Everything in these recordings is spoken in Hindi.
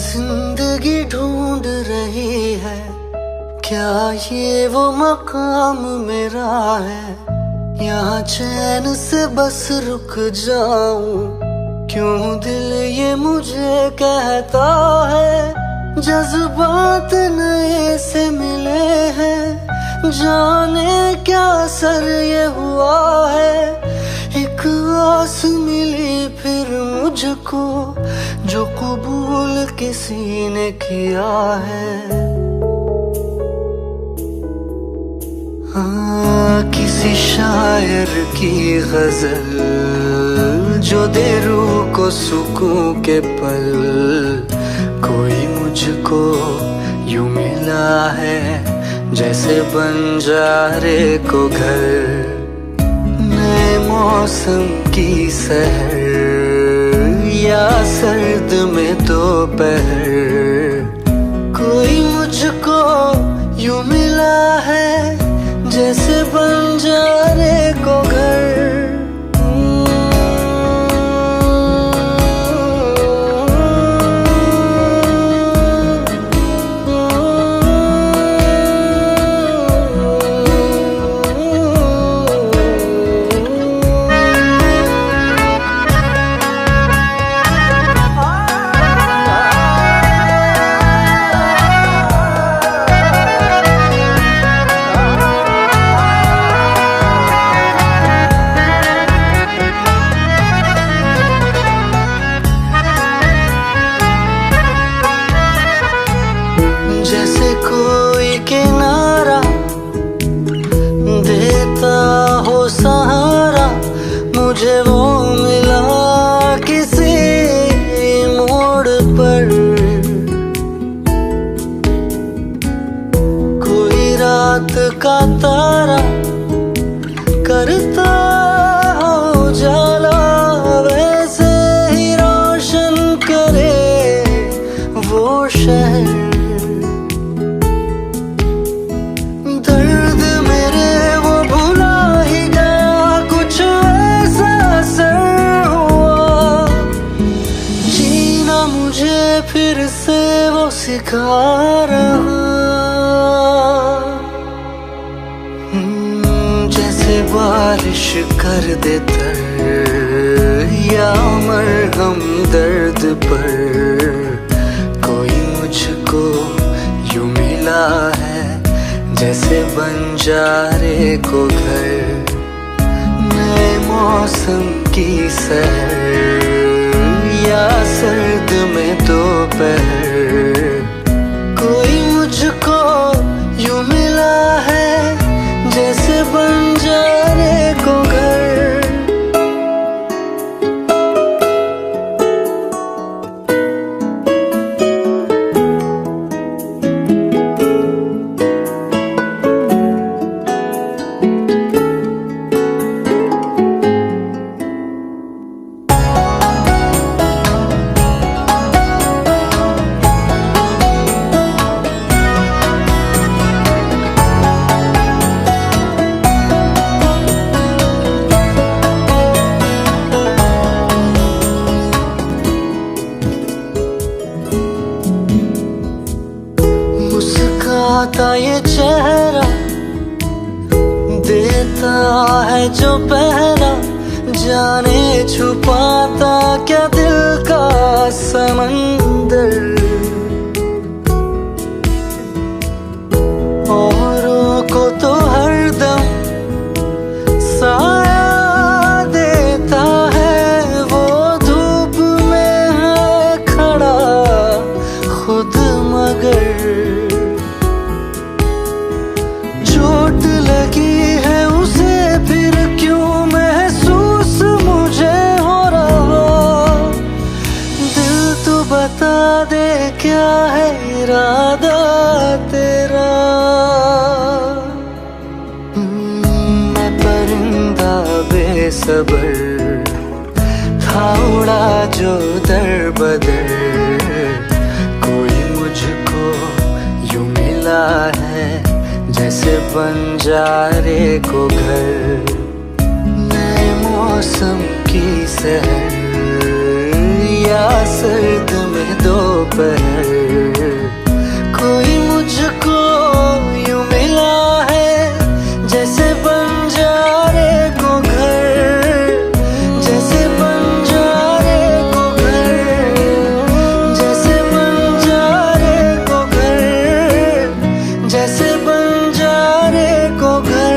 जिंदगी ढूंढ रही है, क्या ये वो मकाम मेरा है? यहाँ चैन से बस रुक जाऊं, क्यों दिल ये मुझे कहता है। जज्बात नए से मिले हैं, जाने क्या असर ये हुआ है। एक आस मिली फिर मुझको, जो कबूल किसी ने किया है। किसी शायर की गजल जो दे रूह को सुकून के पल, कोई मुझको यूं मिला है जैसे बंजारे को घर। नए मौसम की सहर या सर्द में दोपहर, कोई मुझको यूं मिला है जैसे बंजारे को घर। जैसे कोई किनारा देता हो सहारा, मुझे वो मिला किसी मोड़ पर। कोई रात का तारा करता हो उजाला, वैसे ही रोशन करे वो शहर। फिर से वो सिखा रहा, जैसे बारिश कर दे तर या मरहम दर्द पर। कोई मुझको यूं मिला है जैसे बंजारे को घर। नए मौसम की सहर या सर्द में दोपहर, कोई मुझको यूं मिला है जैसे बंजारे को घर। मुस्काता ये चेहरा देता है जो पहरा, जाने छुपाता क्या दिल का समंदर। औरों को तो हरदम साया देता है, वो धूप में है खड़ा खुद मगर। चोट लगी है उसे फिर क्यों महसूस मुझे हो रहा। दिल तो बता दे क्या है इरादा तेरा। मैं परिंदा बेसबर था उड़ा जो दर बदर, कोई मुझको यूं मिला है जैसे बंजारे को घर। नए मौसम की सहर या सर्द में दो दोपहर, कोई मुझको यूं मिला है जैसे बंजारे को घर, जैसे बंजारे को घर, जैसे बंजारे को घर, जैसे बंजारे को घर।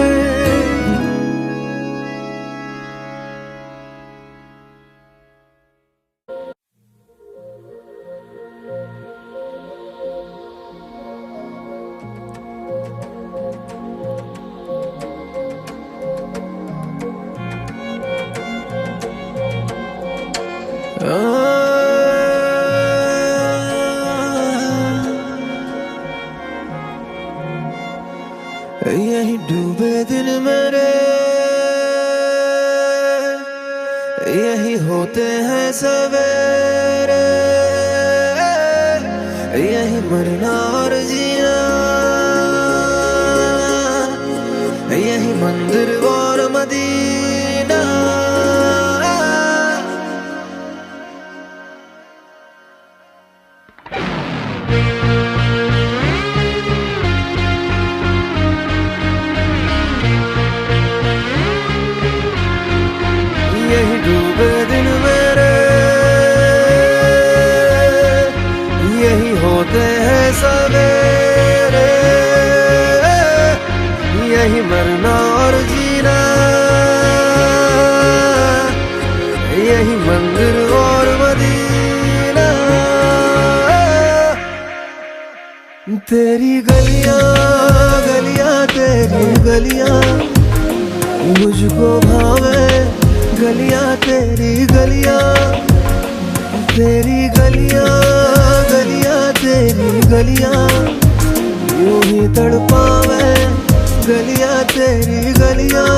यही डूबे दिन मेरे, यही होते हैं सवेरे, यही मरना और जीना, यही मंदिर और मदीना। यही डूबे दिन मेरे, यही होते हैं सवेरे, यही मरना और जीना, यही मंदिर और मदीना। तेरी गलियां गलियां तेरी गलियां मुझको भावे, गलियां तेरी गलियां, तेरी गलियां गलियां तेरी गलियां यूं ही तड़पावे, गलियां तेरी गलियां।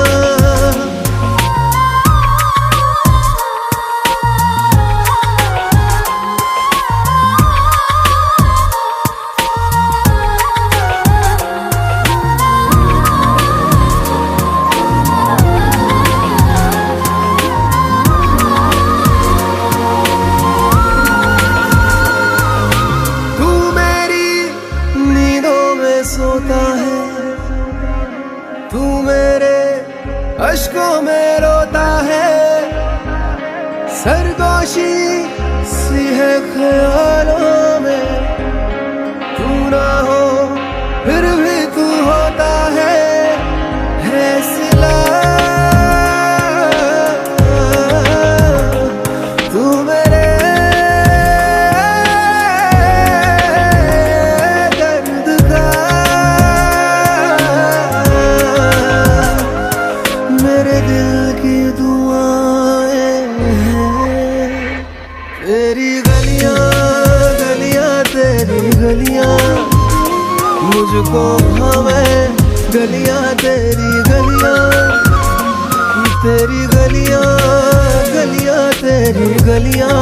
सोता है तू, मेरे अश्कों में रोता है, सरगोशी सी है ख्यालों में, तू ना हो फिर भी तू होता है सिला। तू मेरे तेरी गलियां गलियां तेरी गलियां मुझको भावे, गलियां तेरी गलियां, तेरी गलियां गलियां तेरी गलियां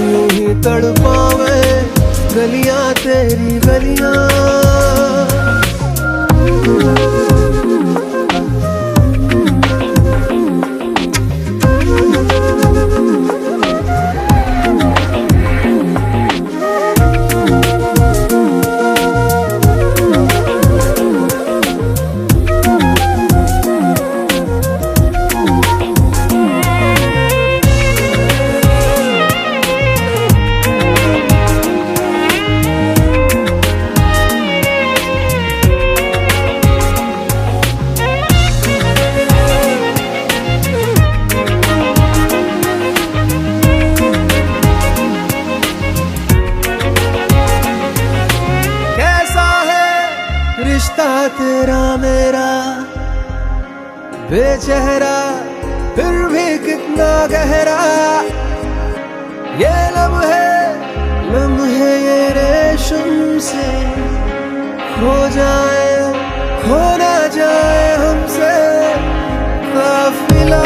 यूं ही तड़पावे, गलियां तेरी गलियां। रिश्ता तेरा मेरा बेचेहरा फिर भी कितना गहरा, ये लम्हे ये रेशम से खो जाए, खो ना जाए हमसे काफिला।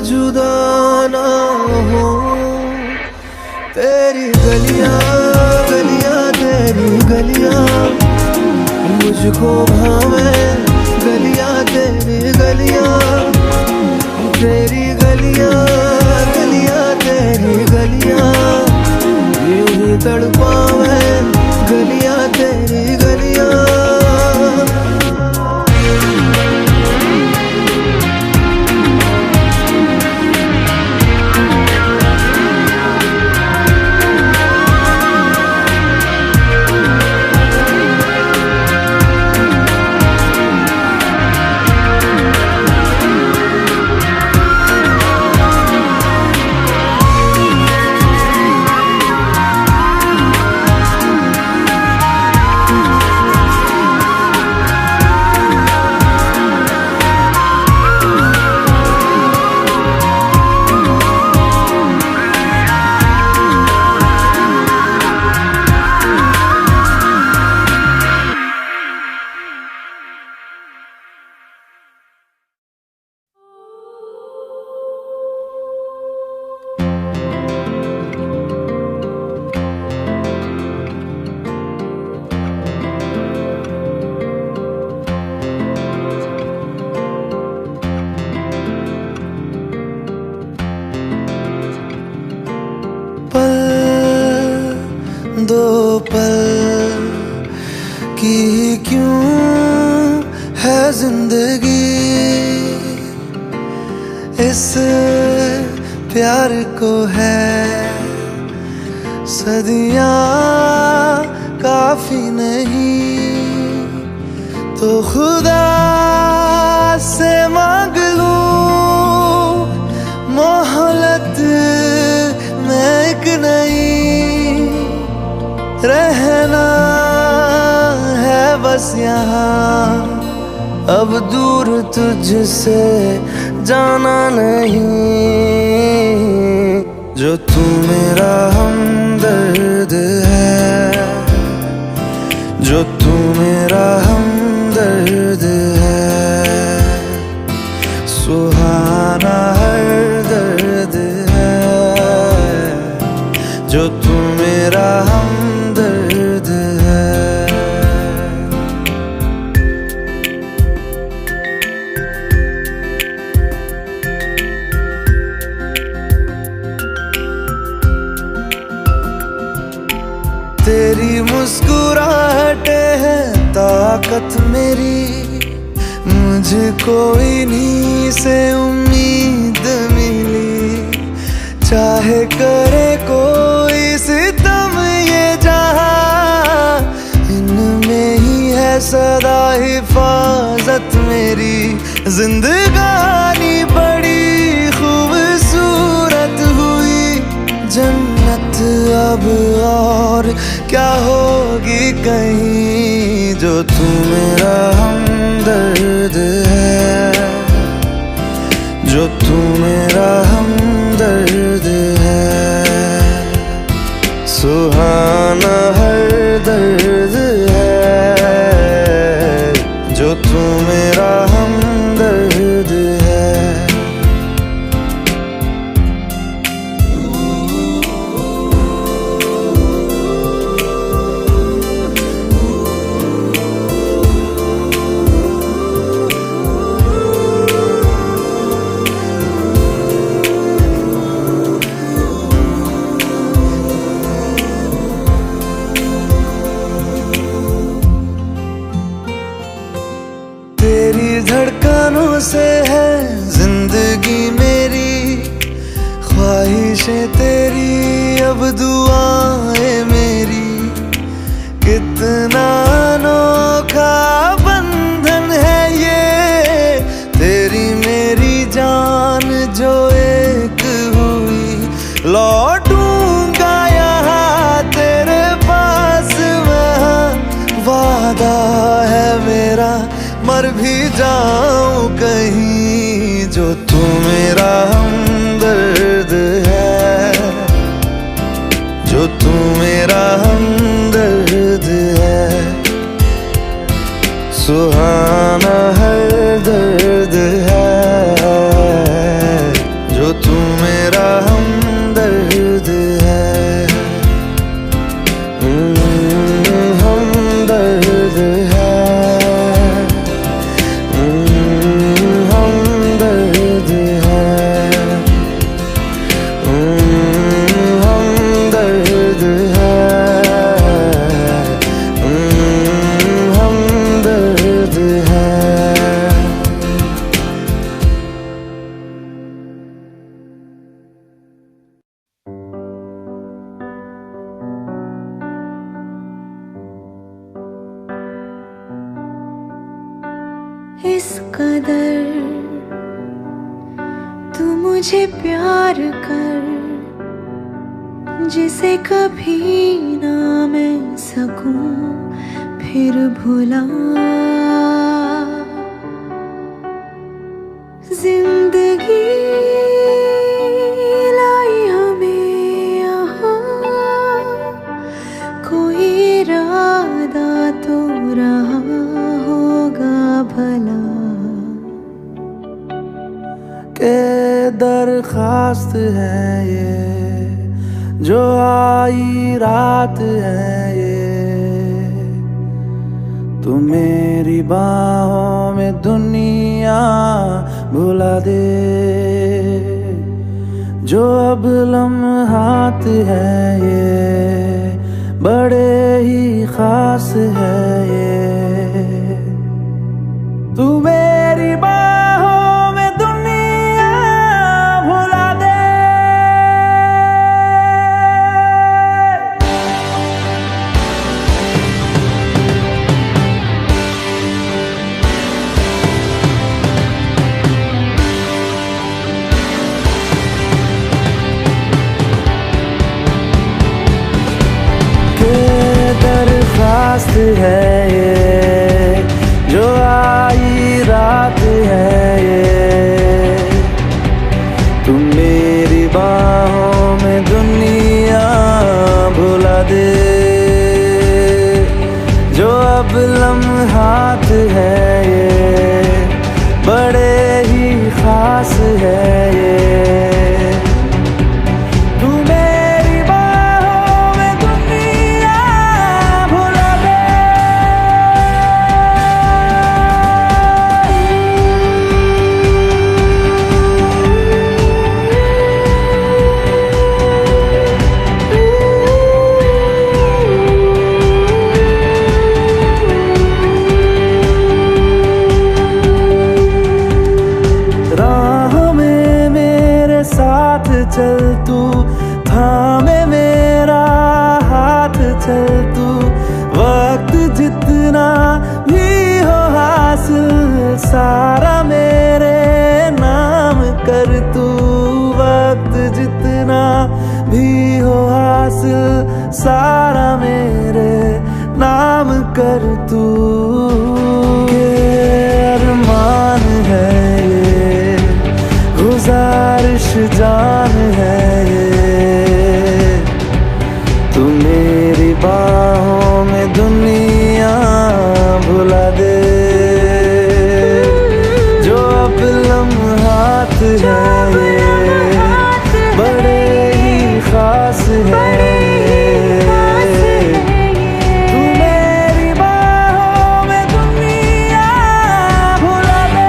जुदा ना हो तेरी जिंदगी इस प्यार को है सदियां काफी नहीं तो खुदा से मांग लूं मोहलत में एक नहीं रहना है बस यहाँ अब दूर तुझसे जाना नहीं जो तू मेरा हमदर्द है जो तू मेरा हमदर्द है सुहाना हर दर्द है जो तू मेरा हमदर्द है तेरी मुस्कुराहटे है ताकत मेरी मुझको इन्हीं से उम्मीद मिली चाहे करे कोई सितम ये जहां इनमें ही है सदा हिफाजत मेरी जिंदगानी बड़ी खूबसूरत हुई जन्नत अब और क्या होगी कहीं जो तू मेरा हमदर्द है जो तू मेरा हमदर्द है सुहाना हर दर्द है जो तू मेरा हमदर्द है तेरी धड़कनों से है जिंदगी मेरी ख्वाहिशें तेरी अब दुआएं मेरी कितना अनोखा बंधन है ये तेरी मेरी जान जो एक हुई लौटूंगा यहाँ तेरे पास मैं वादा है मेरा मर भी जाऊं कहीं जो तू मेरा हमदर्द है जो तू मेरा हमदर्द है सुहाना हर दर्द है जो तू मेरा हमदर्द है हमदर्द है इस कदर तू मुझे प्यार कर जिसे कभी ना मैं सकूं फिर भुला जिंदगी लाई हमें यहाँ कोई इरादा तो रहा होगा भला के दरखास्त है ये जो आई रात है ये तू मेरी बाहों में दुनिया भुला दे जो अब लम्हात है ये बड़े ही खास है ये तू सारा मेरे नाम कर तू, वक्त जितना भी हो हासिल सारा मेरे नाम कर तू। के अरमान है ये, गुजारिश जान है ये, तू मेरी बाहों में दुनिया भुला दे। जो अब लम्हात है ये, बड़े ही खास है। तू मेरी बाहों में दुनिया भुला दे।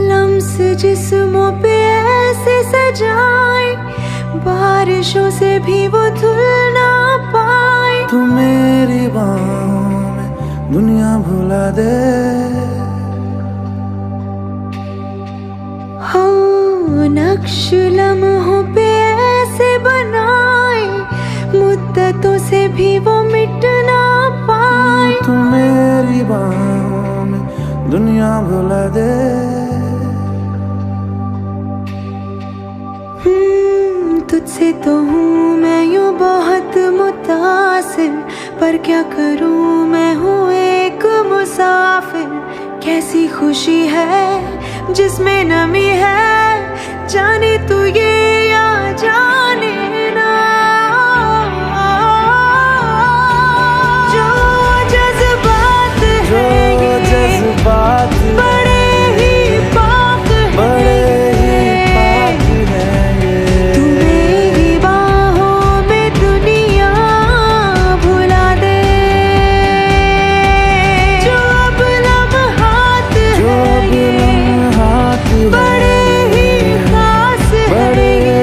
लम्स जिस्मों पे ऐसे सजाए, बारिशों से भी वो धुल ना पाए। तू मेरी बाहों में दुनिया भुला दे। हो नक्श लम्हों पे ऐसे बनाए, मुद्दतों से भी वो मिट ना पाए। तू मेरी बाहों में दुनिया भुला दे। तुझसे तो हूँ मैं यूँ बहुत मुतासिर, पर क्या करूँ मैं हूँ एक मुसाफिर। कैसी खुशी है जिसमें नमी है, जाने तू ये या जाने ना। जो जज्बात है ये, जज्बात बड़े ही पाक है। तू मेरी बाहों में दुनिया भुला दे। जो अब लम्हात है ये, बड़े ही खास है ये।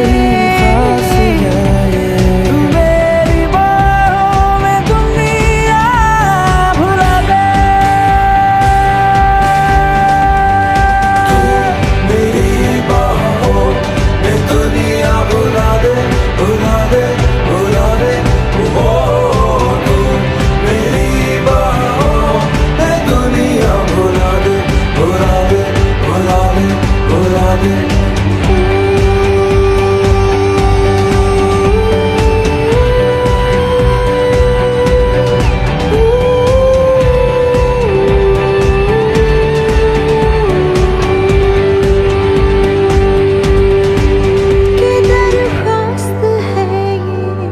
तू मेरी बाहों में दुनिया भुला दे। तू मेरी बाहों में दुनिया भुला दे, भुला दे, भुला दे। ओ तू मेरी बाहों में दुनिया भुला दे, भुला दे, भुला दे, भुला दे। कि दरख्वास्त है ये,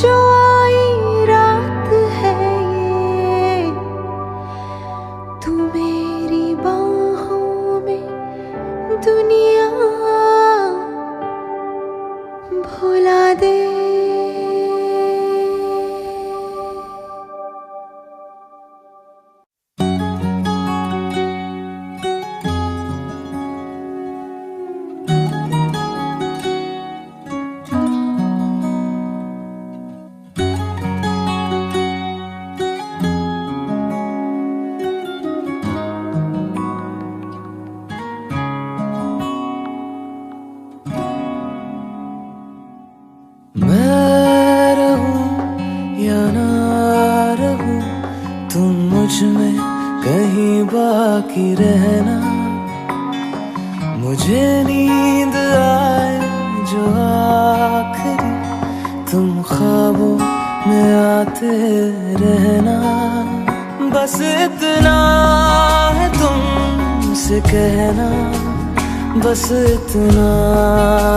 जो आई रात है ये। तू मेरी बाहों में दुनिया भुला दे। मैं रहूं या ना रहूं, तुम मुझ में कहीं बाकी रहना। मुझे नींद आए जो आखिरी, तुम ख्वाबों में आते रहना। बस इतना है तुमसे कहना, बस इतना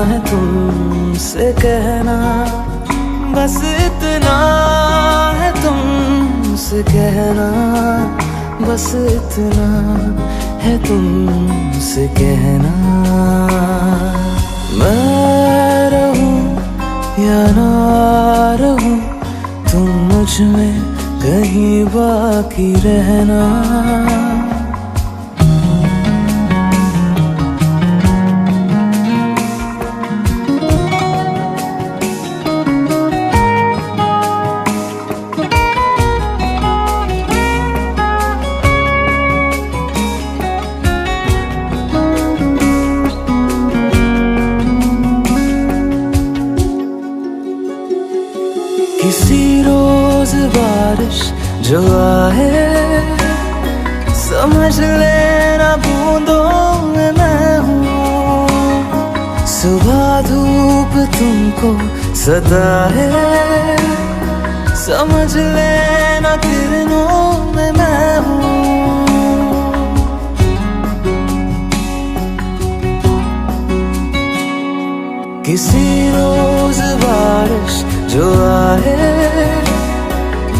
है तुमसे कहना, बस इतना है तुमसे कहना, बस इतना है तुमसे कहना। मैं रहूं या ना रहूं, तुम मुझ में कहीं बाकी रहना। बारिश जो आए, समझ लेना बूंदों में मैं हूँ। सुबह धूप तुमको सताए, समझ लेना किरणों में मैं हूँ। किसी रोज बारिश जो आए,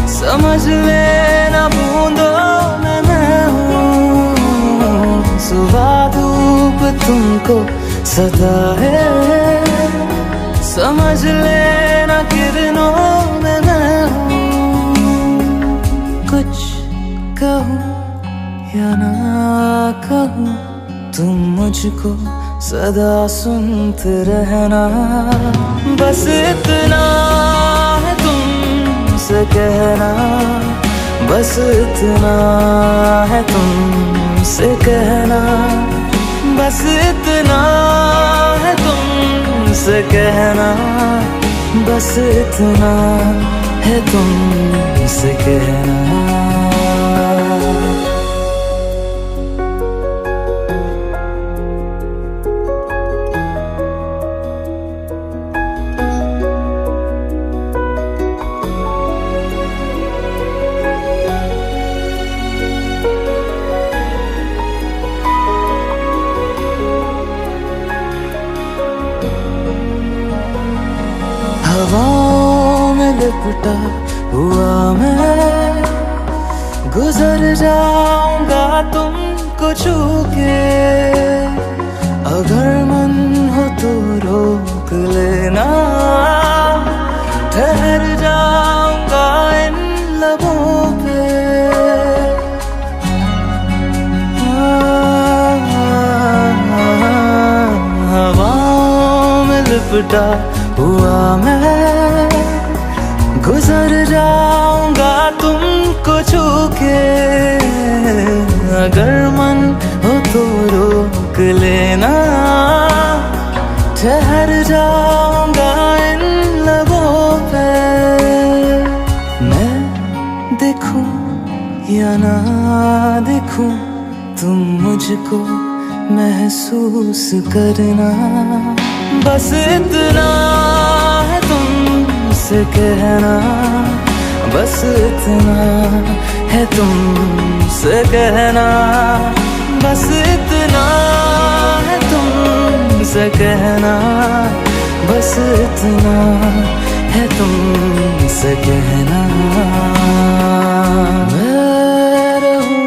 समझ लेना बूंदों में मैं हूँ। सुबह धूप तुमको सताए, समझ लेना किरणों में मैं हूँ। कुछ कहूँ या ना कहूँ, तुम मुझको सदा सुनते रहना। बस इतना है तुमसे कहना, बस इतना है तुमसे कहना, बस इतना है तुमसे कहना, बस इतना है तुमसे कहना। हवाओं में लिपटा हुआ मैं, गुजर जाऊंगा तुमको छू के। अगर मन हो तो रोक लेना, ठहर जाऊंगा इन लबों पे। हवाओं में लिपटा हुआ मैं, गुजर जाऊंगा तुमको छू के। अगर मन हो तो रोक लेना, ठहर जाऊंगा इन लबों पे। मैं देखूं या ना देखूं, तुम मुझको महसूस करना। बस इतना है तुमसे कहना, बस इतना है तुमसे कहना, बस इतना है तुमसे कहना, बस इतना है तुमसे कहना। मैं रहूं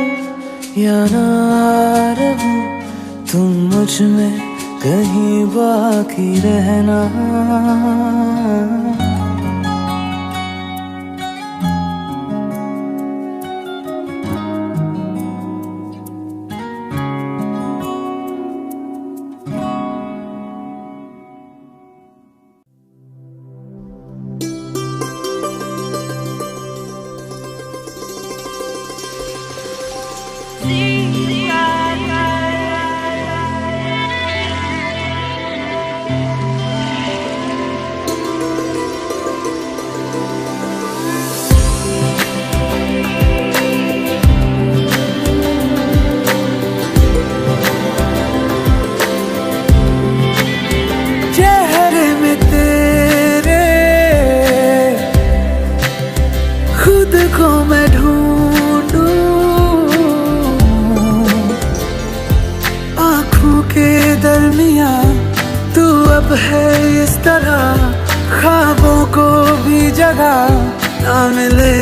या ना रहूं, तुम मुझ में कहीं बाकी रहना। को मैं ढूंढूं, आँखों के दरमिया तू अब है इस तरह, ख्वाबों को भी जगह ना मिले।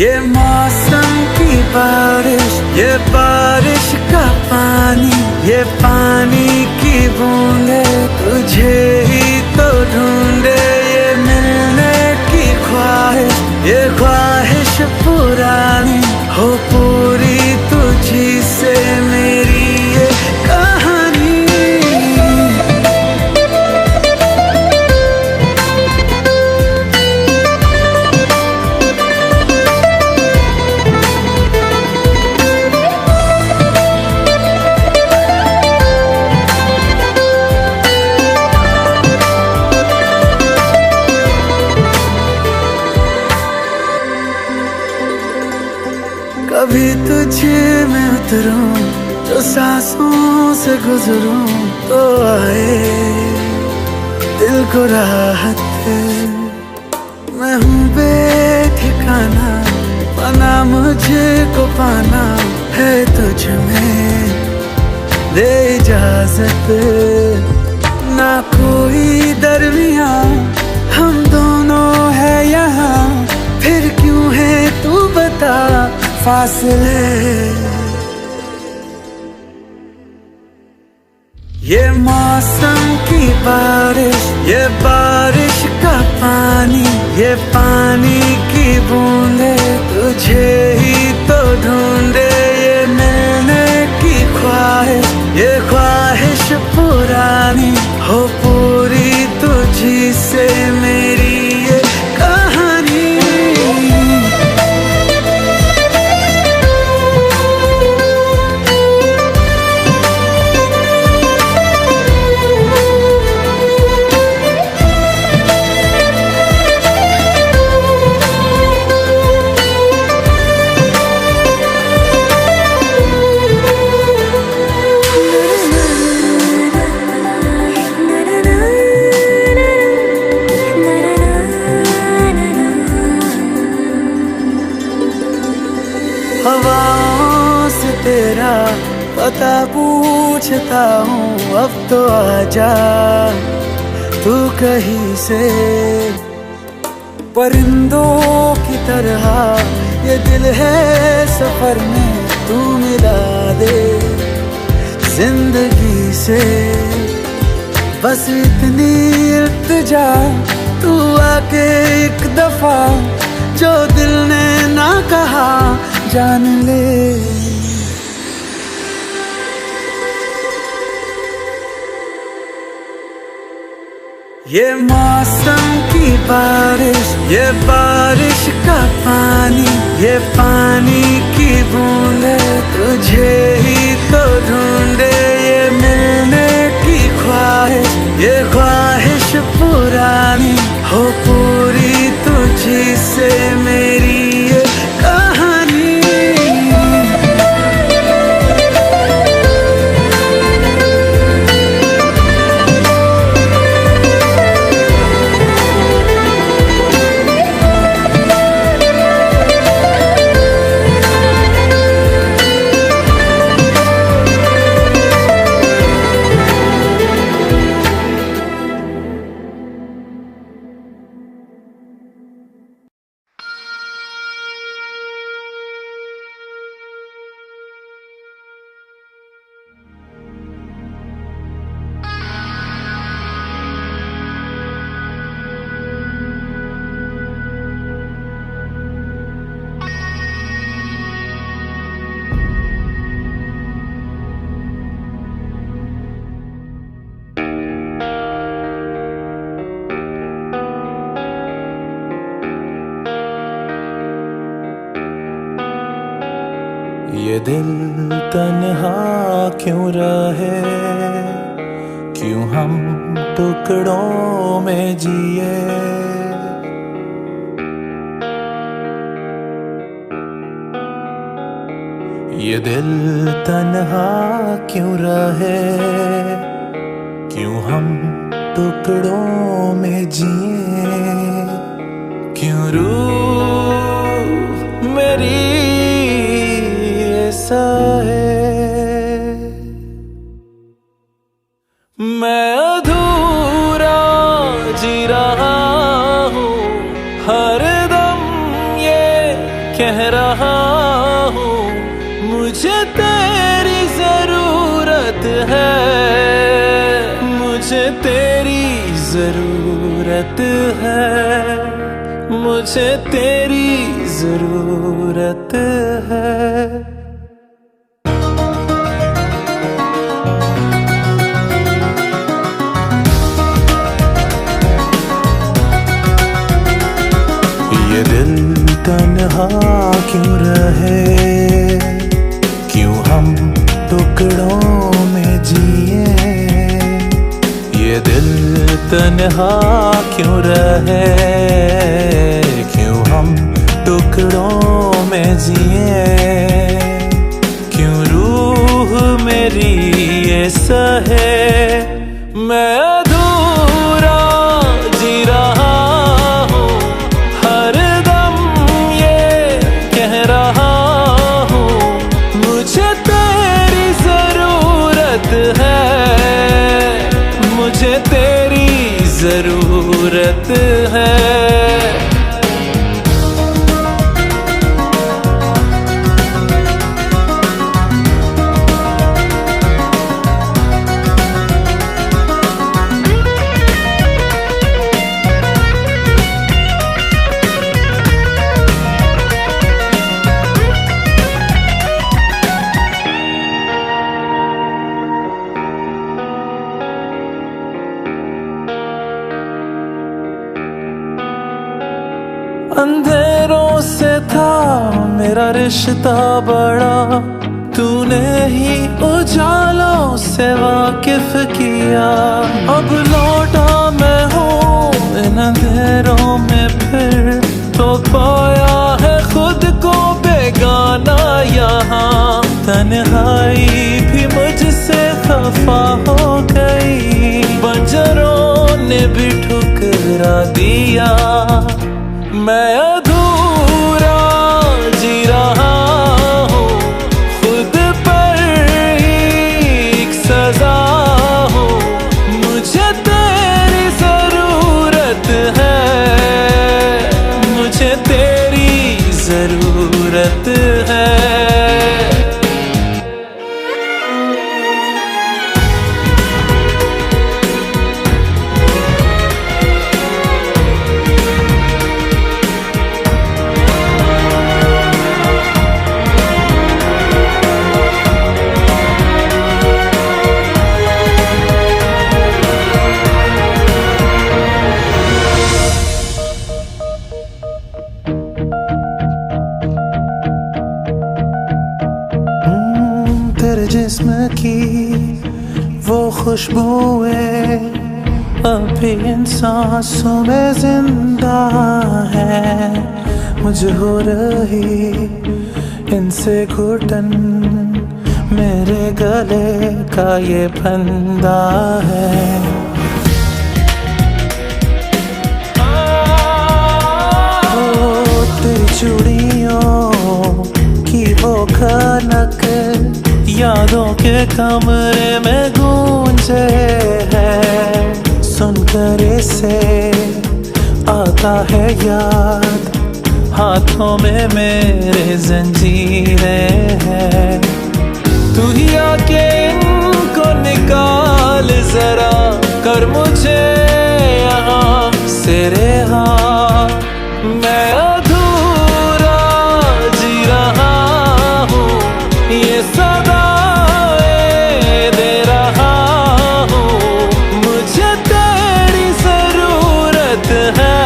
ये मौसम की बारिश, ये बारिश का पानी, ये पानी की बूंदे तुझे ही तो ढूंढे। ये मिलने की ख्वाहिश, ये ख्वाहिश पुरानी हो पूरी तुझी से मेरी ये कहानी। कभी तुझ में उतरूं, जो सांसों से गुजरूं तो आए दिल को राहत। मैं हूँ बेठिकाना, पाना मुझको पाना है तुझ में, दे इजाजत। ना कोई दरमिया हम दोनों है यहाँ, फिर क्यों है तू बता फासले। ये मौसम की बारिश, ये बारिश का पानी, ये पानी की बूंदे तुझे ही तो ढूंढे। ये मिलने की ख्वाहिश, ये ख्वाहिश पुरानी हो पूरी तुझी से मेरी ये कहानी। हवाओं से तेरा पता पूछता हूँ, अब तो आजा तू कहीं से। परिंदों की तरह ये दिल है सफर में, तू मिला दे जिंदगी से। बस इतनी इल्तिजा तू आके एक दफा, जो दिल ने ना कहा जान ले। ये मौसम की बारिश, ये बारिश का पानी, ये पानी की बूंदे तुझे ही तो ढूंढे। ये मिलने की ख्वाहिश, ये ख्वाहिश पुरानी हो पूरी तुझी से मेरी ये कहानी। ये दिल तन्हा क्यों रहे, क्यों हम टुकड़ों में जिए। ये दिल तन्हा क्यों रहे, क्यों हम टुकड़ों में जिए। क्यों रूह मेरी ऐसा है, मैं अधूरा जी रहा हूँ, हर दम ये कह रहा हूँ, मुझे तेरी जरूरत है, मुझे तेरी जरूरत है, मुझे तेरी जरूरत है। ये दिल तन्हा क्यों रहे, क्यों हम टुकड़ों में जिए। ये दिल तन्हा क्यों रहे, क्यों हम टुकड़ों में जिए। जरूरत है। अंधेरों से था मेरा रिश्ता बड़ा, तूने ही उजालों से वाकिफ किया। अब लौटा मैं हूँ इन अंधेरों में फिर, तो पाया है खुद को बेगाना यहाँ। तन्हाई भी मुझसे खफा हो गई, बंजरों ने भी ठुकरा दिया। मैं अधूरा जी रहा हूँ, खुद पर ही एक सजा हूँ। मुझे तेरी जरूरत है, मुझे तेरी जरूरत है। तेरे जिस्म की वो खुशबुएं अभी इन सांसों में जिंदा है। मुझे हो रही इनसे घुटन, मेरे गले का ये फंदा है। तेरी चूड़ियों की वो खनक यादों के कमरे में गूंजे है। सुनकर इसे आता है याद, हाथों में मेरे जंजीरें हैं। तू ही आके इनको निकाल जरा, कर मुझे यहाँ से रिहा। मैं अधूरा जी रहा हूँ, ये सदाएं दे रहा हूँ। मुझे तेरी जरूरत है,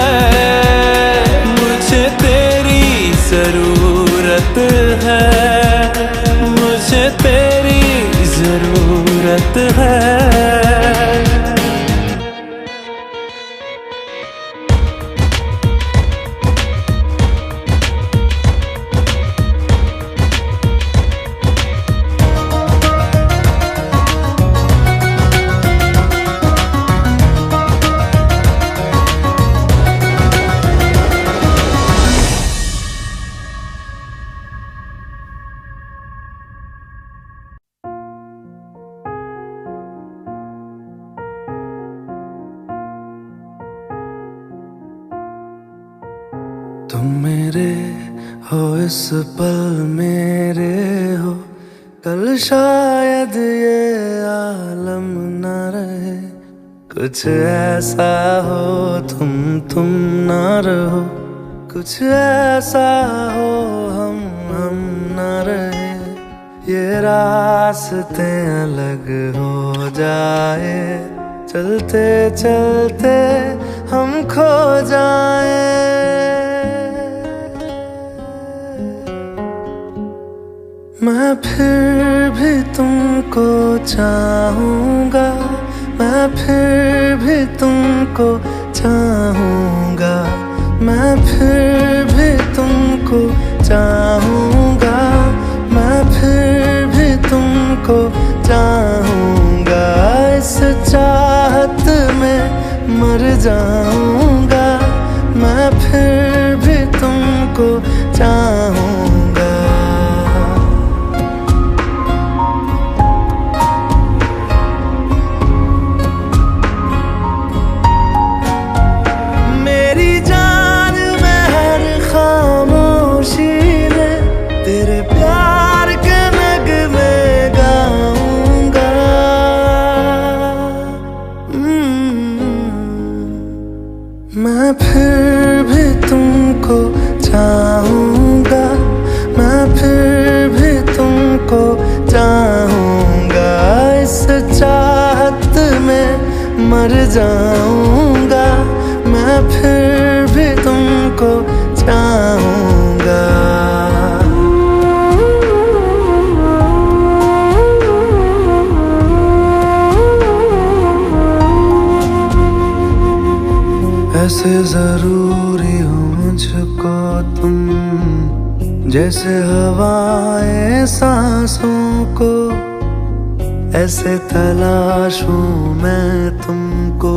मुझे तेरी जरूरत है, मुझे तेरी जरूरत है। तुम मेरे हो इस पल मेरे हो, कल शायद ये आलम न रहे। कुछ ऐसा हो तुम ना रहो, कुछ ऐसा हो हम न रहे। ये रास्ते अलग हो जाए, चलते चलते हम खो जाए। मैं फिर भी तुमको चाहूँगा, मैं फिर भी तुमको चाहूँगा, मैं फिर भी तुमको चाहूँगा, मैं फिर भी तुमको चाहूँगा। इस चाहत में मर जाऊँगा, मैं फिर भी तुमको चाहूँगा। जैसे जरूरी हो मुझको तुम, जैसे हवाएं सांसों को, ऐसे तलाशूं मैं तुमको,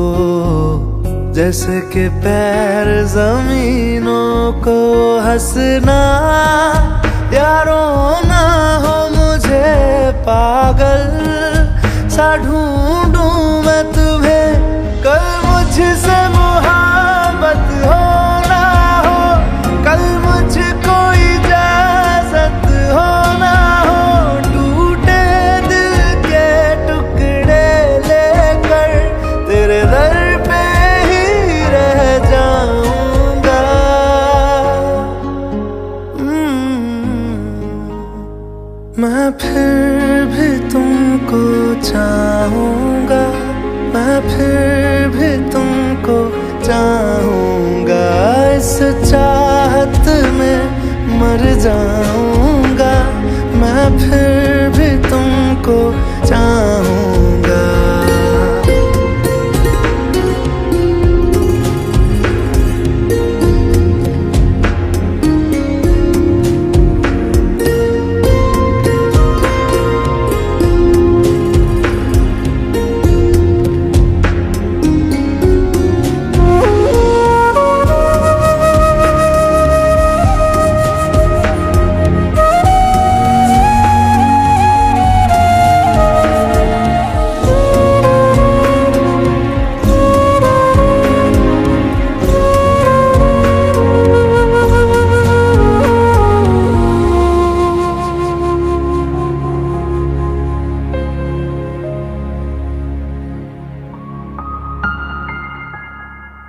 जैसे कि पैर जमीनों को। हंसना या रोना हो मुझे पागल सा ढूंढूं मैं तुम्हें, कल मुझसे मोहब्बत हो ना हो, कल मुझको इजाजत हो ना हो, टूटे दिल के टुकड़े लेकर तेरे दर पे ही रह जाऊंगा। मैं फिर भी तुमको चाहूंगा, मैं फिर भी तुमको चाहूंगा, इस चाहत में मर जाऊंगा। मैं फिर भी तुमको चाहूंगा।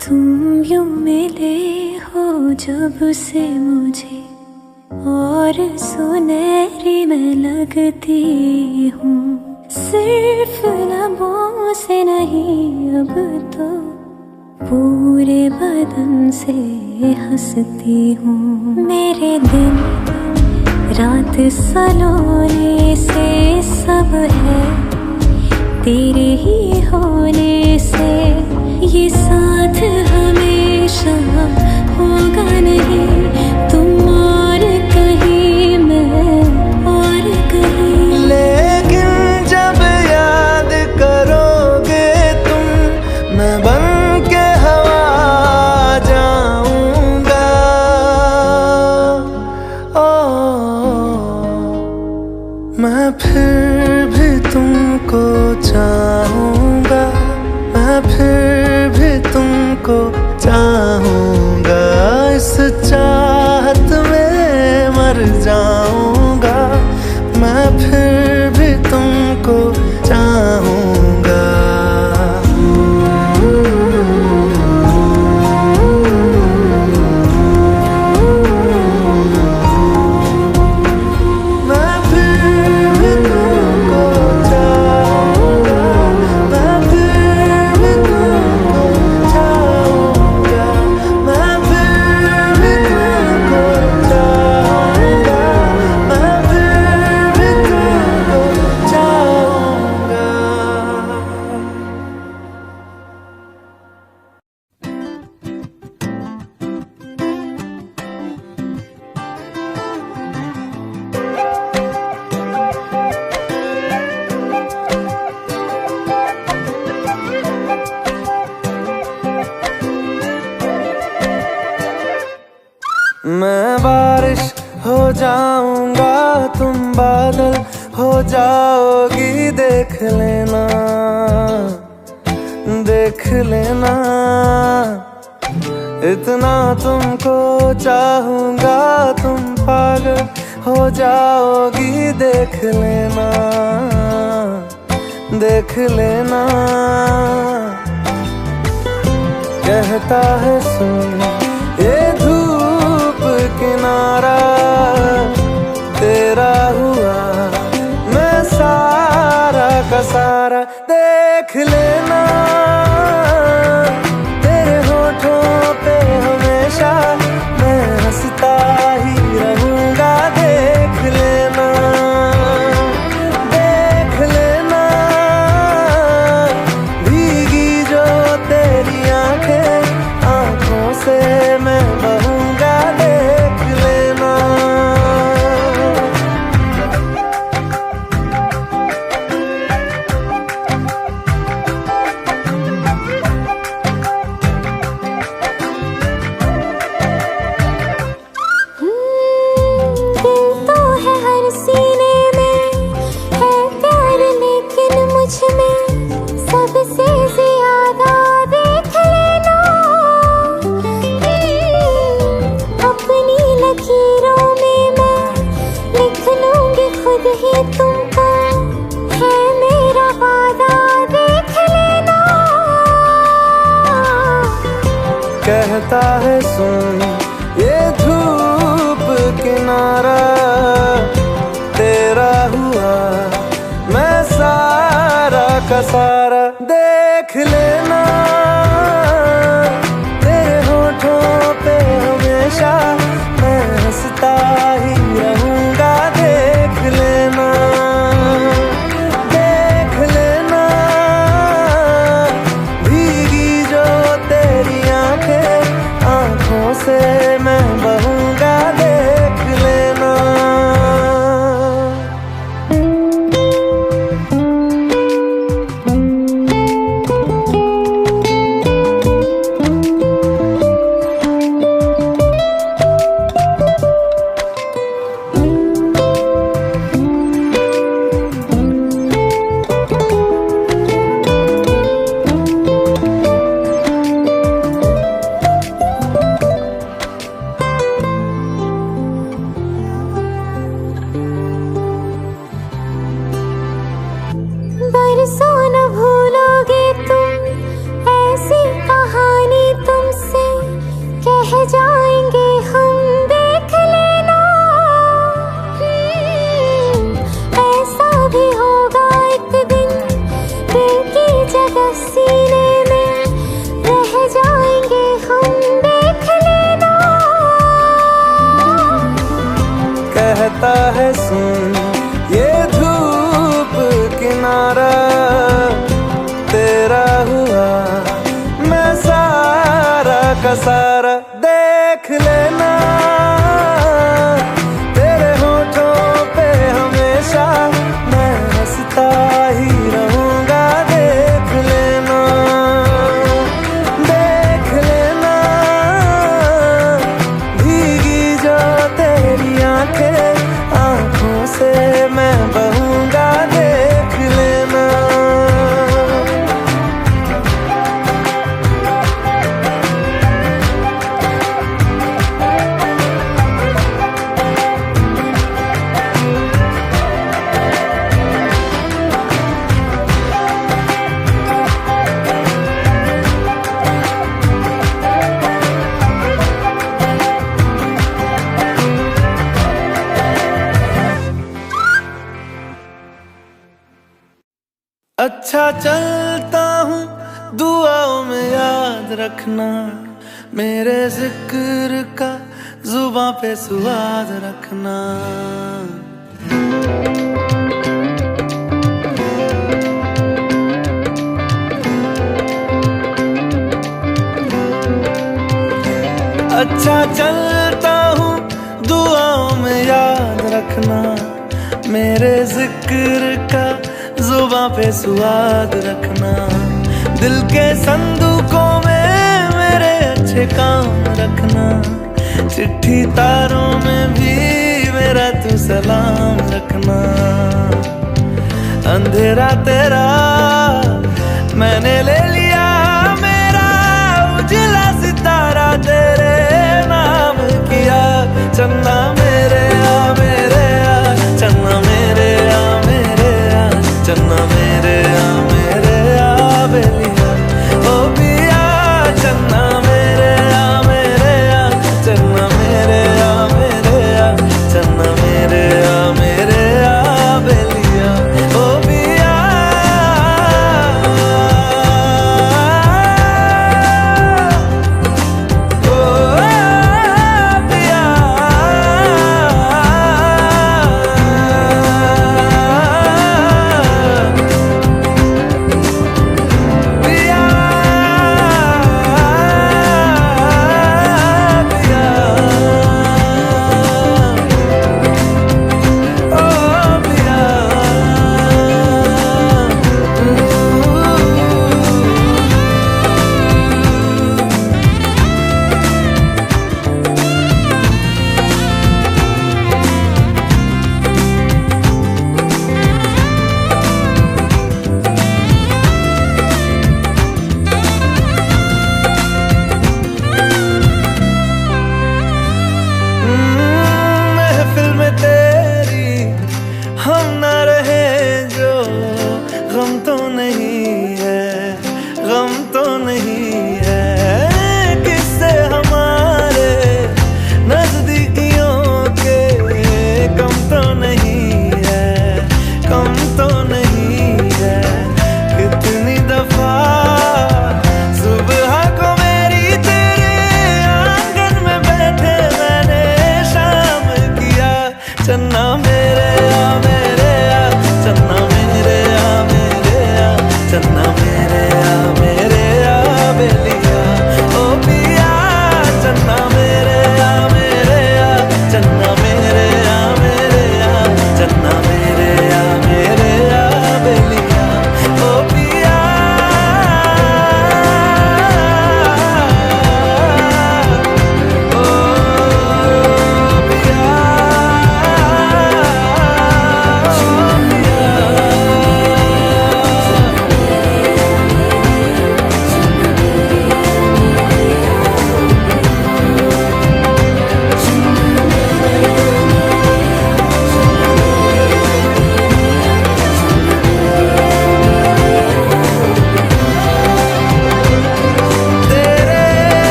तुम यूं मिले हो जब से मुझे, और सुनहरी मैं लगती हूँ, सिर्फ लबों से नहीं अब तो पूरे बदन से हंसती हूँ। मेरे दिन रात सलोने से सब है तेरे ही होने से, ये साथ हमेशा होगा नहीं, तुम और कहीं मैं और कहीं। लेकिन जब याद करोगे तुम, मैं बन के हवा जाऊंगा। मैं फिर भी तुमको चाहूंगा, मैं फिर भी तुमको चाहूंगा, इस चाहत में मर जाऊंगा। मैं फिर भी तुमको चाहूंगा। मैं बारिश हो जाऊंगा, तुम बादल हो जाओगी, देख लेना देख लेना। इतना तुमको चाहूंगा, तुम पागल हो जाओगी, देख लेना देख लेना। कहता है सुन ये धूप किनारा, तेरा हुआ मैं सारा का सारा, देख लेना। तेरे होठों पे हमेशा मैं हंसता ही रहूंगा, देख लेना देख लेना। भीगी जो तेरी आंखें कहता है सुन ये धूप किनारा तेरा हुआ, मैं सारा का सारा। देख लेना तेरे होठों पे हमेशा मैं हंसता ही रहूंगा। देख लेना, देख लेना भीगी जो तेरी आंखें, आंखों से मैं बहूंगा। देख लेना। बरसों न भूलोगे तुम, ऐसी कहानी तुमसे कह जाएंगे हम। देख लेना ऐसा भी होगा एक दिन, दिल की जगह सीने में रह जाएंगे हम। देख लेना। कहता है सुन ये धूप किनारा तेरा हुआ, मैं सारा का सारा। देख लेना तेरे होठों पे हमेशा मैं हंसता ही रहूंगा। देख लेना, देख लेना भीगी जो तेरी आंखें, आंखों से मैं बहूंगा। देख लेना। अच्छा चलता हूँ दुआओं में याद रखना, मेरे जिक्र का जुबां पे सुआद रखना। अच्छा चलता हूँ दुआओं में याद रखना, मेरे जिक्र का जुबां पे सुआद रखना। दिल के संदूकों में मेरे अच्छे काम रखना, चिट्ठी तारों में भी मेरा तू सलाम रखना। अंधेरा तेरा मैंने ले लिया, मेरा उजला सितारा तेरे नाम किया। चन्ना मेरे आ मेरे आ, चन्ना मेरे आ मेरे आ, चन्ना मेरे आ मेरे आ बेलिया। ओ पिया चन्ना मेरे आ मेरे आ, चन्ना मेरे आ मेरे आ, चन्ना मेरे आ मेरे आ बेलिया। ओ पिया ओ पिया।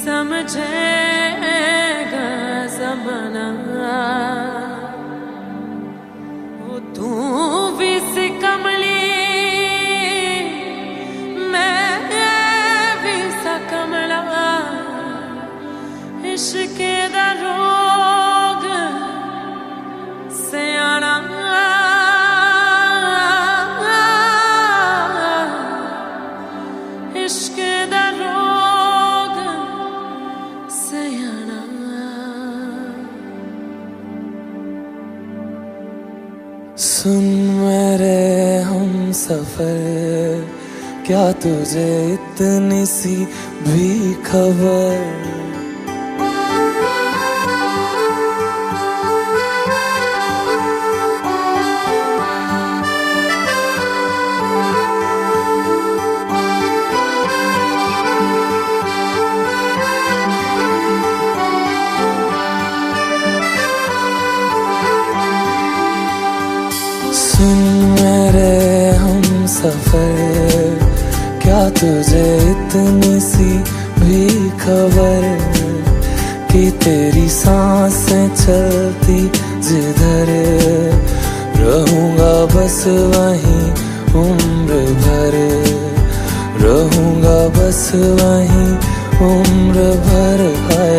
समझेगा ज़माना, वो तू भी सी कमली मैं भी सा कमला, इश्क दा रोग सियाना, इश्क दा रोग सियाना। सुन मेरे हम सफर, क्या तुझे इतनी सी भी खबर? सुन मेरे हम सफर, क्या तुझे इतनी सी भी खबर कि तेरी सांसें चलती जिधर, रहूंगा बस वहीं उम्र भर, रहूंगा बस वहीं उम्र भर। है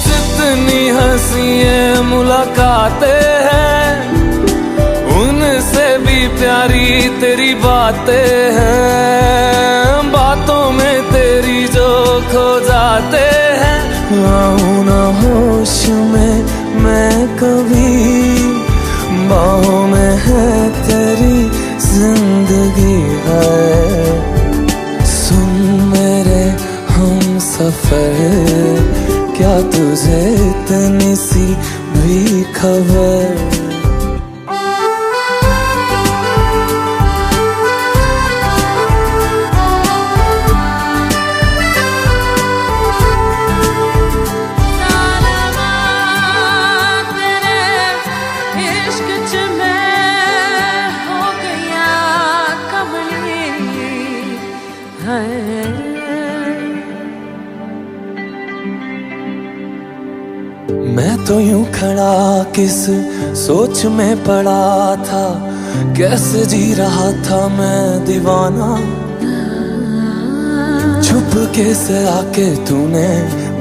जितनी हंसी मुलाकातें हैं, उनसे भी प्यारी तेरी बातें हैं, बातों में तेरी जो खो जाते हैं। आऊं ना होश में मैं कभी, बाहों में है तेरी जिंदगी है। सुन मेरे हम सफर, क्या तुझे इतनी सी भी खबर? मैं तो यूं खड़ा किस सोच में पड़ा था, कैसे जी रहा था मैं दीवाना। छुप के से आके तूने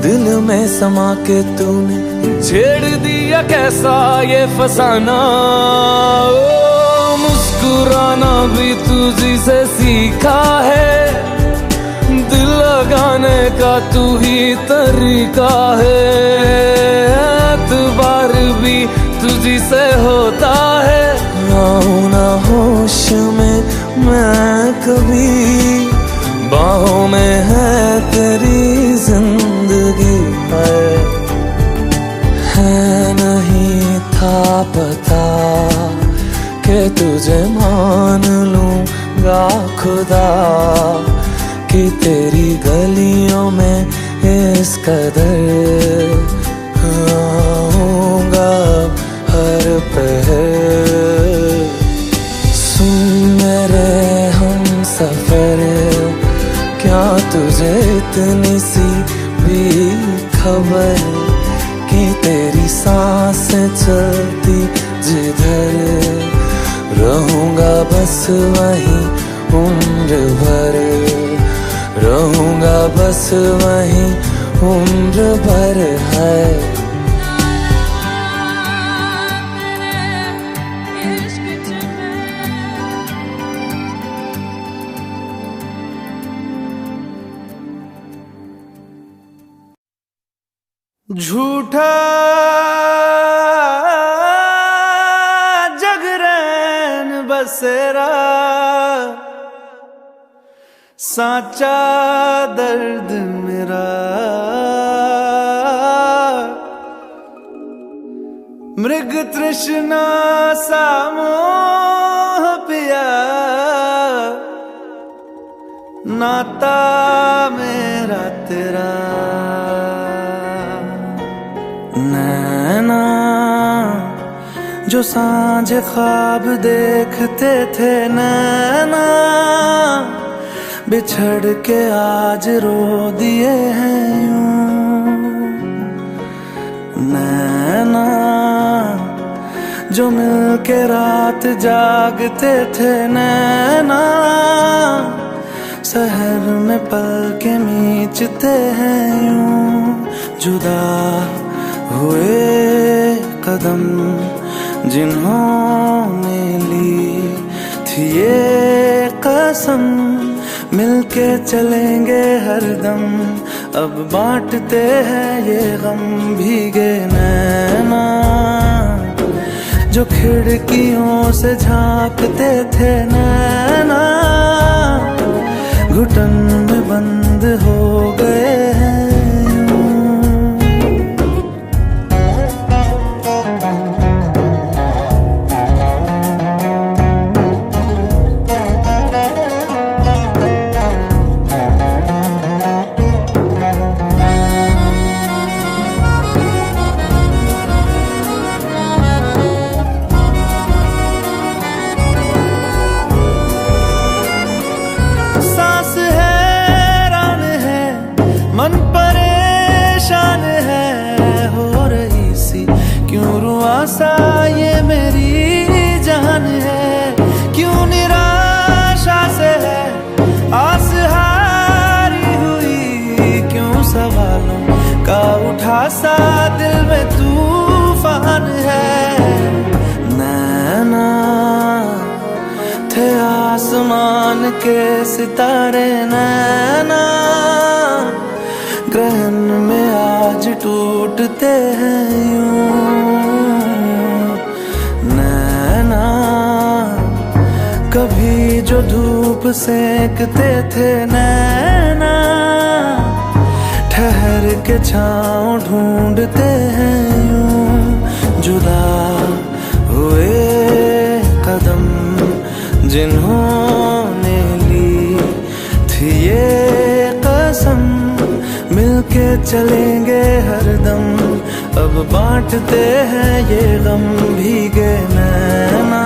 दिल में समा के तूने छेड़ दिया कैसा ये फसाना। ओ मुस्कुराना भी तुझी से सीखा है, दिल लगाने का तू ही तरीका है। एतबार भी तुझी से होता है, आऊं ना होश में मैं कभी, बाहों में है तेरी जिंदगी है नहीं था पता कि तुझे मान लूंगा खुदा, कि तेरी गलियों में इस कदर आऊंगा हर पहर। सुन मेरे हम सफर, क्या तुझे इतनी सी भी खबर कि तेरी सांसें चलती जिधर, रहूंगा बस वहीं उम्र भर, रहूंगा बस वहीं उम्र भर। है झूठा जगरैन बसेरा, साचा दर्द मेरा। मृग तृष्णा सा मोह पिया, नाता मेरा तेरा। नैना जो सांझ ख्वाब देखते थे, नैना बिछड़ के आज रो दिए हैं यूं नैना, जो मिलके रात जागते थे नैना, शहर में पल के मीचते हैं यूं जुदा हुए कदम जिन्होंने ली थी ये कसम, मिलके चलेंगे हरदम, अब बांटते हैं ये गम भीगे नैना, जो खिड़कियों से झांकते थे नैना, घुटन में बंद हो गए हैं। मन परेशान है हो रही सी, क्यों रुआसा ये मेरी जान है, क्यों निराशा से है आस हारी हुई, क्यों सवालों का उठा सा दिल में तूफान है। नैना थे आसमान के सितारे नैना, ग्रहण में आज टूटते हैं यूं नैना, कभी जो धूप सेकते थे नैना, ठहर के छाँव ढूंढते हैं यूं जुदा हुए कदम जिन्होंने ली थी ये कसम, मिलके चलेंगे हरदम, अब बांटते हैं ये गम भीगे नैना,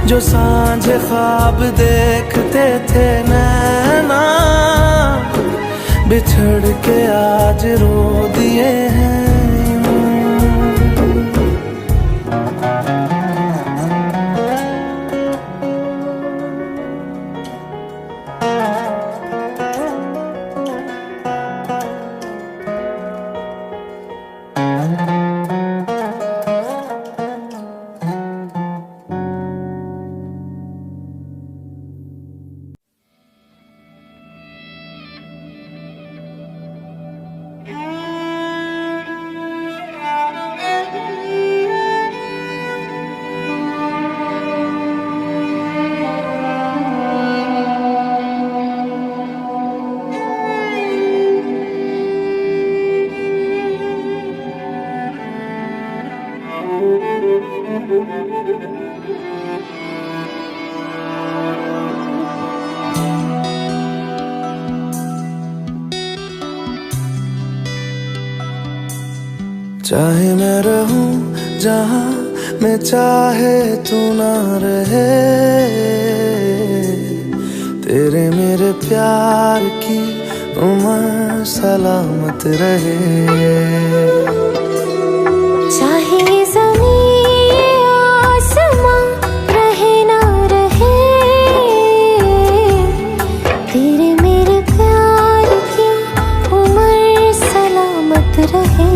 जो सांझ ख्वाब देखते थे नैना, बिछड़ के आज रो दिए हैं। चाहे मैं रहूं जहां मैं चाहे तू ना रहे, तेरे मेरे प्यार की उम्र सलामत रहे। चाहे ज़मीन आसमां रहे ना रहे, तेरे मेरे प्यार की उम्र सलामत रहे।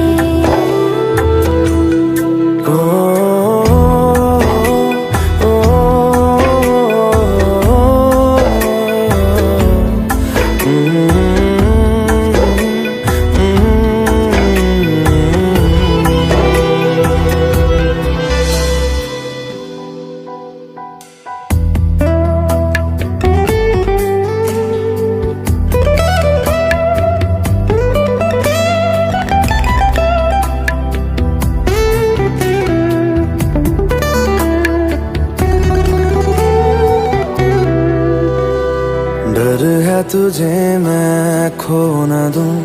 डर है तुझे मैं खो न दूं,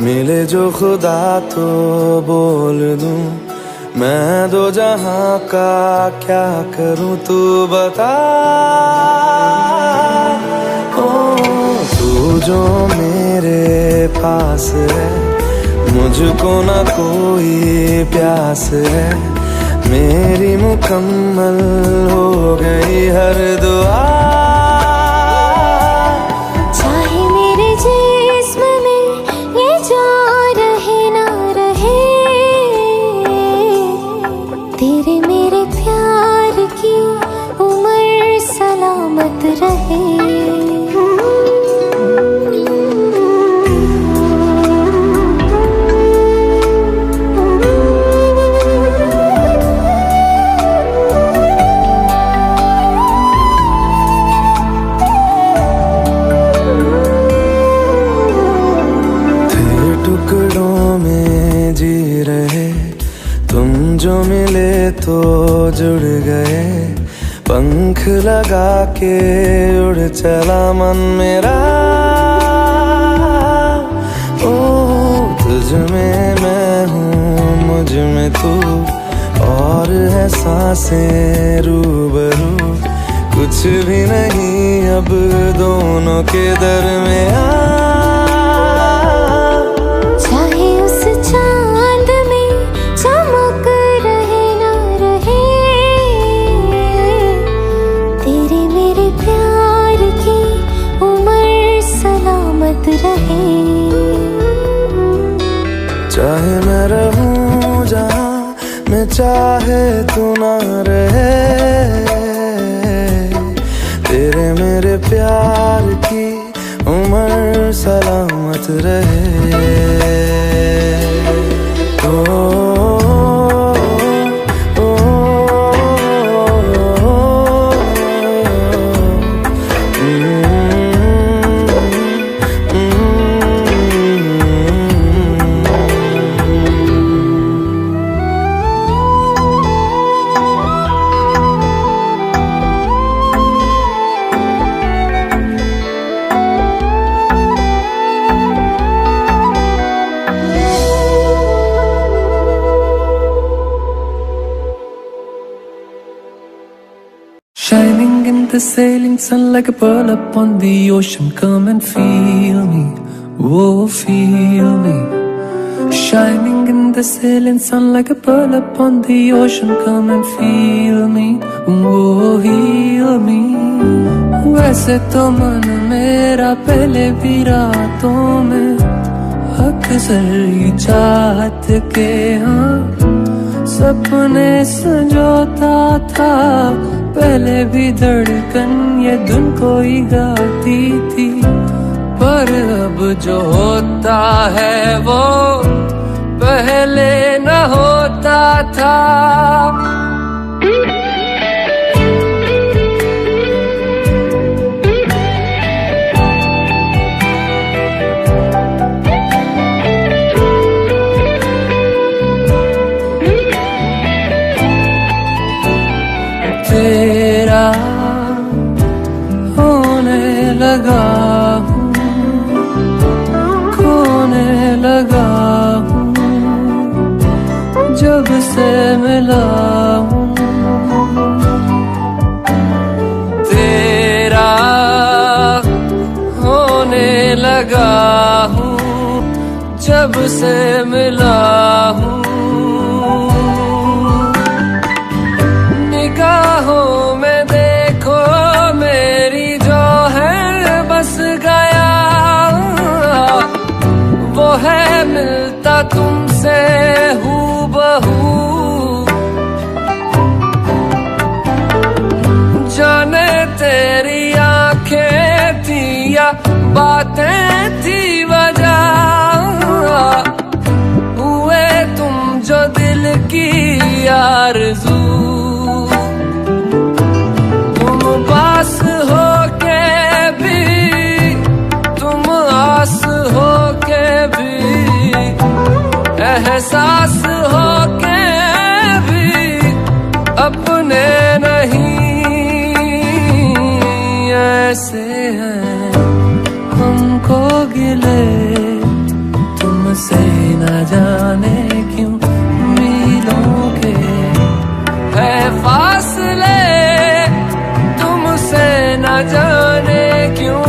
मिले जो खुदा तो बोल दूं, मैं दो जहां का क्या करूं तू बता। जो मेरे पास है, मुझको ना कोई प्यास है, मेरी मुकम्मल हो गई हर दुआ। चाहे मेरे जिस्म में ये जान रहे ना रहे, तेरे मेरे प्यार की उम्र सलामत रहे। टुकड़ों में जी रहे, तुम जो मिले तो जुड़ गए, पंख लगा के उड़ चला मन मेरा। ओ तुझ में मैं हूँ, मुझ में तू, और है सांसें रूबरू, कुछ भी नहीं अब दोनों के दरमियां। चाहे उस चांद में चमक रहे ना रहे, तेरे मेरे प्यार की उम्र सलामत रहे। चाहे मैं रहूं जहां मैं चाहे तू ना रहे, तेरे मेरे प्यार की उम्र सलामत रहे। Shining in the sailing sun like a pearl upon the ocean. Come and feel me, oh feel me. Shining in the sailing sun like a pearl upon the ocean. Come and feel me, oh heal me. वैसे तो मन मेरा पहले भी रातों में अक्सर ही चाहत के हाँ सपने संजोता था। पहले भी धड़कन ये धुन कोई गाती थी, पर अब जो होता है वो पहले न होता था। तेरा होने लगा हूँ, खोने लगा हूँ, जब से मिला हूँ। तेरा होने लगा हूँ, जब से मिला हूँ। निगाहों में देखो मेरी जो है बस गया, वो है मिलता तुमसे हूबहू। जाने तेरी आंखें थी या बातें थी वजह, हुए तुम जो दिल की आरज़ू। पास हो के भी तुम आस हो के भी, एहसास हो के भी अपने नहीं। ऐसे हैं हमको गिले तुमसे न जाने क्यों मिलों के है फासले, न जाने क्यों।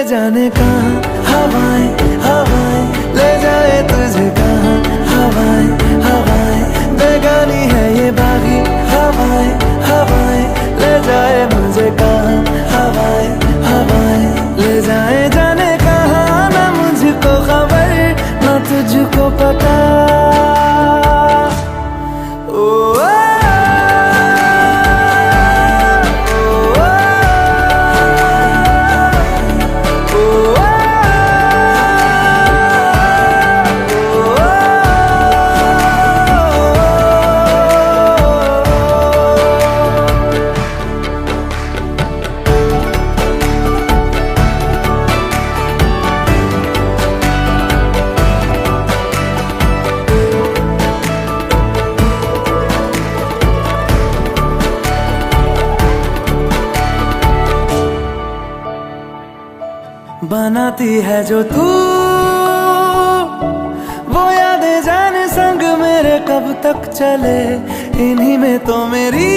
जाने कहाँ हवाएं हवाएं ले जाए तुझे कहाँ हवाएं हवाएं बेगानी है ये बागी हवाएं हवाएं ले जाए मुझे कहाँ हवाएं हवाएं ले जाए जाने कहाँ ना मुझको खबर ना तुझको पता बनाती है जो तू वो यादें जाने संग मेरे कब तक चले इन्हीं में तो मेरी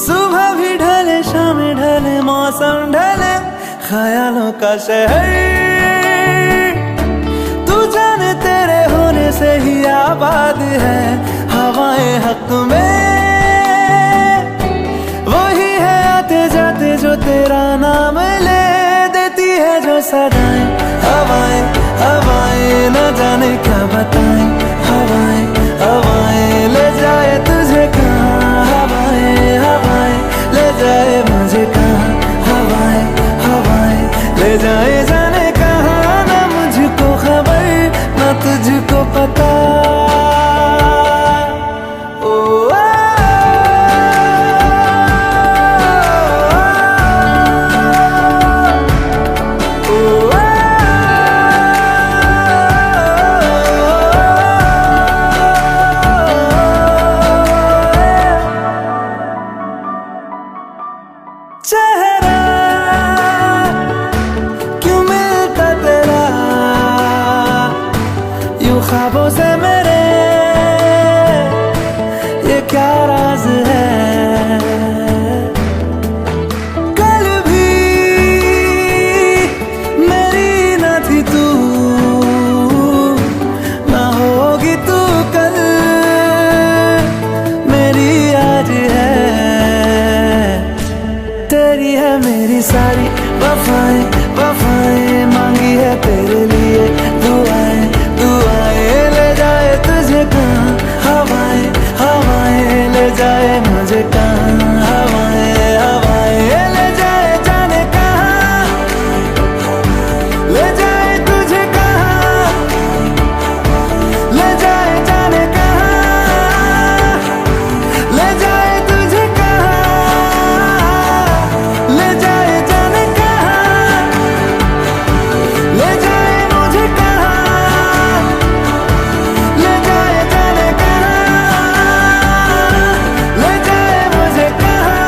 सुबह भी ढले शाम ढले मौसम ढले ख्यालों का शहर तू जाने तेरे होने से ही आबाद है हवाएं हक में वही है आते जाते जो तेरा नाम ले देती है जो सदाएं हवाएं हवाएं न जाने क्या बताएं हवाएं हवाएं ले जाए तुझे कहाँ हवाएं हवाएं ले जाए मुझे कहाँ हवाएं हवाएं ले जाए जाने कहाँ ना मुझको खबर ना तुझको पता चेहरा क्यों मिलता तेरा यूं ख्वाबों से मेरे ये क्या राज है कल भी मेरी न थी तू ना होगी तू कल मेरी आज है तेरी है मेरी सारी वफाएं वफाएं मांगी है तेरे लिए दुआएं दुआएं ले जाए तुझे कहाँ हवाएं हवाएं ले जाए मुझे कहाँ हवाएं हवाएं ले जाए जाने कहाँ ले जाए तुझे कहाँ ले जाए जाने कहाँ ले जाए तुझे ले जाए जाने कहाँ ले जाए मुझे कहाँ ले जाए जाने कहाँ ले जाए मुझे कहाँ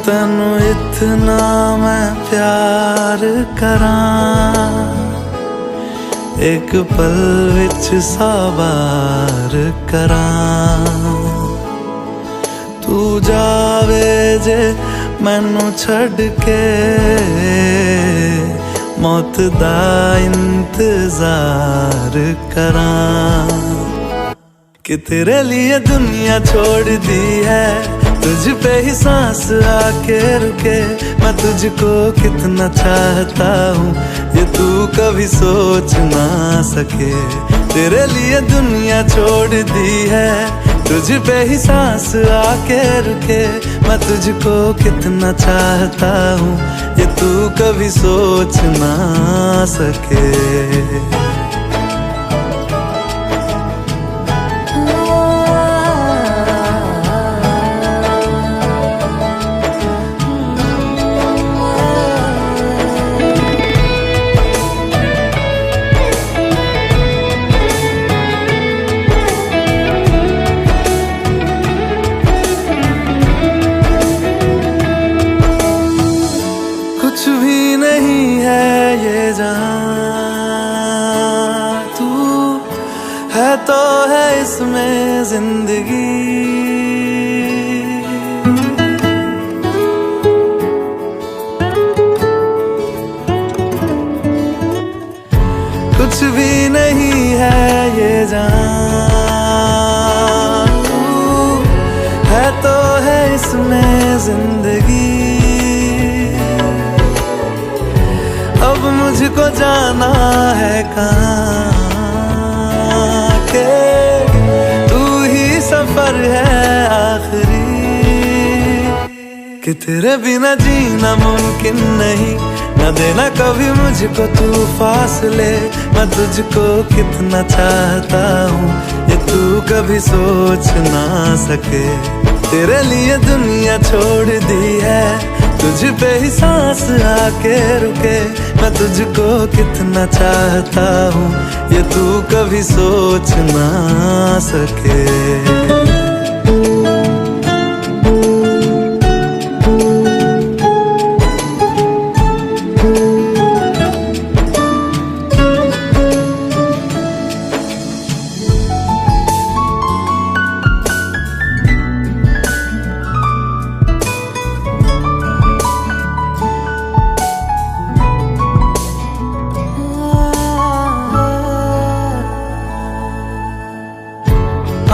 तैनू इतना मैं प्यार करां एक पल विच साबार करां तू जावे जे मैनू छड़ के मौत दा इंतजार करां कि तेरे लिए दुनिया छोड़ दी है तुझ पे ही सांस आके रुके मैं तुझको कितना चाहता हूँ ये तू कभी सोच ना सके तेरे लिए दुनिया छोड़ दी है तुझ पे ही सांस आके रुके, मैं तुझको कितना चाहता हूँ ये तू कभी सोच ना सके। कुछ भी नहीं है ये जहां, तू है तो है इसमें जिंदगी। कुछ भी नहीं है ये जहां, तू है तो है इसमें जिंदगी। अब मुझको जाना है कहाँ के तू ही सफर है आखिरी, कि तेरे बिना जीना मुमकिन नहीं, न देना कभी मुझको तू फासले। मैं तुझको कितना चाहता हूँ ये तू कभी सोच ना सके। तेरे लिए दुनिया छोड़ दी है, तुझ पे ही सांस आके रुके, मैं तुझको कितना चाहता हूँ ये तू कभी सोच ना सके।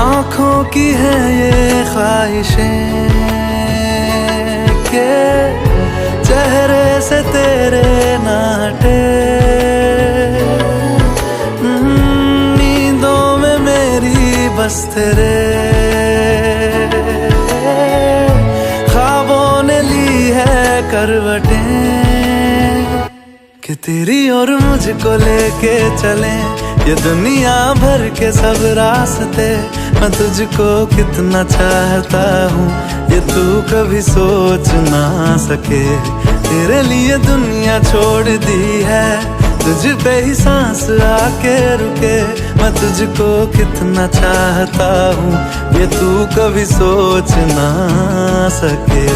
आँखों की है ये ख्वाहिशें के चेहरे से तेरे ना हटे। नींदों में मेरी बस तेरे ख्वाबों ने ली है करवटें, कि तेरी और मुझको लेके चले ये दुनिया भर के सब रास्ते। मैं तुझको कितना चाहता हूँ ये तू कभी सोच ना सके। तेरे लिए दुनिया छोड़ दी है, तुझ पे ही सांस आके रुके, मैं तुझको कितना चाहता हूँ ये तू कभी सोच ना सके।